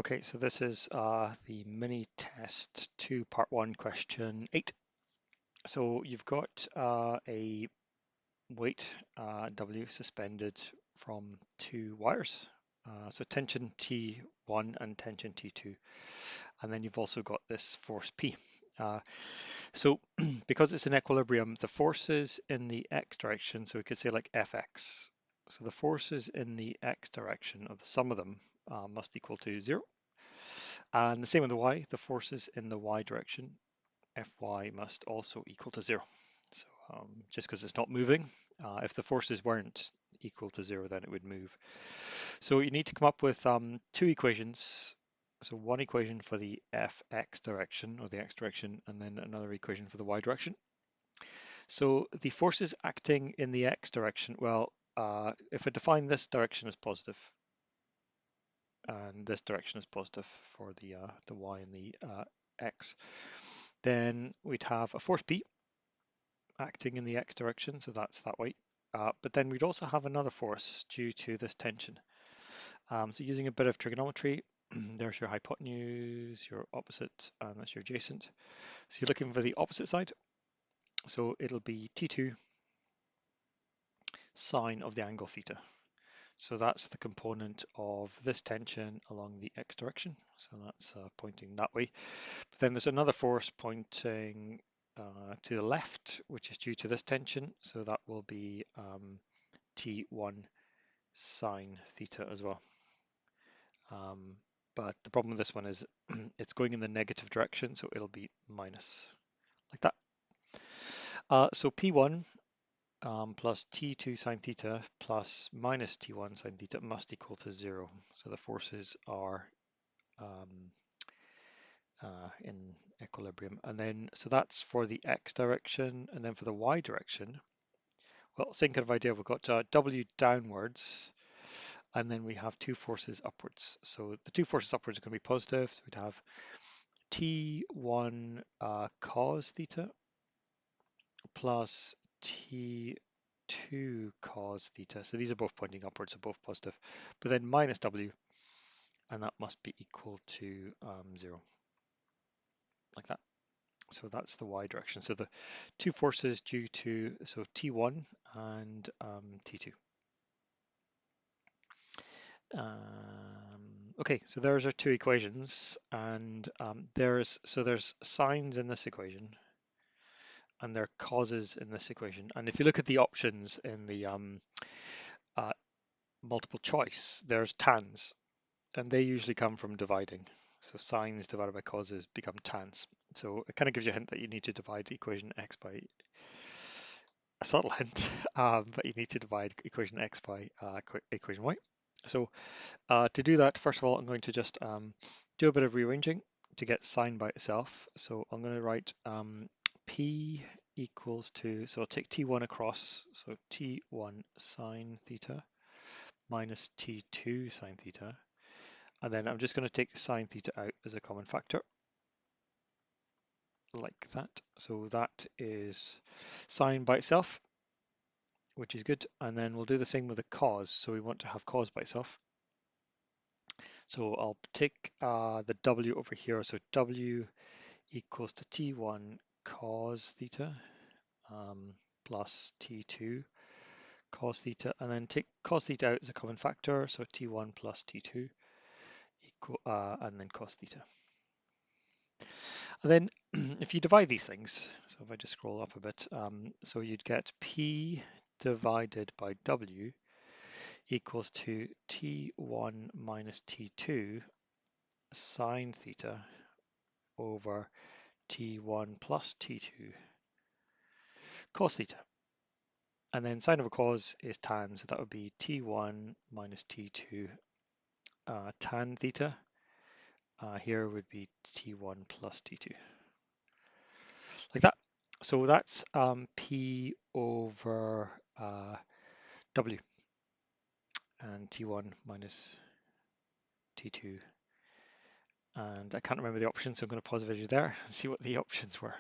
Okay, so this is the mini test 2 part 1 question 8. So you've got a weight W suspended from 2 wires. So tension T1 and tension T2. And then you've also got this force P. So because it's in equilibrium, the forces in the x direction, so we could say like Fx. So the forces in the x direction, of the sum of them, must equal to 0. And the same with the y, the forces in the y direction, Fy must also equal to 0. So just because it's not moving, if the forces weren't equal to 0, then it would move. So you need to come up with 2 equations. So one equation for the Fx direction, or the x direction, and then another equation for the y direction. So the forces acting in the x direction, well, if I define this direction as positive, and this direction is positive for the y and the x, then we'd have a force P acting in the x direction, so that's that way. But then we'd also have another force due to this tension. So using a bit of trigonometry, there's your hypotenuse, your opposite, and that's your adjacent. So you're looking for the opposite side. So it'll be T2 sine of the angle theta. So that's the component of this tension along the x direction. So that's pointing that way. But then there's another force pointing to the left, which is due to this tension. So that will be T1 sine theta as well. But the problem with this one is it's going in the negative direction, so it'll be minus like that. So P1 plus T2 sine theta plus minus T1 sine theta must equal to 0. So the forces are in equilibrium. And then, so that's for the x direction, and then for the y direction, well, same kind of idea. We've got W downwards, and then we have 2 forces upwards. So the 2 forces upwards are going to be positive. So we'd have T1 cos theta plus T2 cos theta. So these are both pointing upwards, so both positive. But then minus W, and that must be equal to 0, like that. So that's the y direction. So the 2 forces due to, so T1 and T2. Okay, so there's our 2 equations, and there's sines in this equation, and there are causes in this equation. And if you look at the options in the multiple choice, there's tans, and they usually come from dividing. So sines divided by causes become tans. So it kind of gives you a hint that you need to divide equation x by a subtle hint, but you need to divide equation x by equation y. So to do that, first of all, I'm going to just do a bit of rearranging to get sine by itself. So I'm going to write P equals to, so I'll take T1 across, so T1 sine theta minus T2 sine theta. And then I'm just going to take sine theta out as a common factor, like that. So that is sine by itself, which is good. And then we'll do the same with the cos. So we want to have cos by itself. So I'll take the W over here. So W equals to T1 cos theta plus T2 cos theta, and then take cos theta out as a common factor. So T1 plus T2 equal, and then cos theta. And then if you divide these things, so if I just scroll up a bit, so you'd get P divided by W equals to T1 minus T2 sine theta over T1 plus T2 cos theta. And then sine over cos is tan, so that would be T1 minus T2 tan theta. Here would be T1 plus T2, like that. So that's P over W, and T1 minus T2. And I can't remember the options, so I'm going to pause the video there and see what the options were.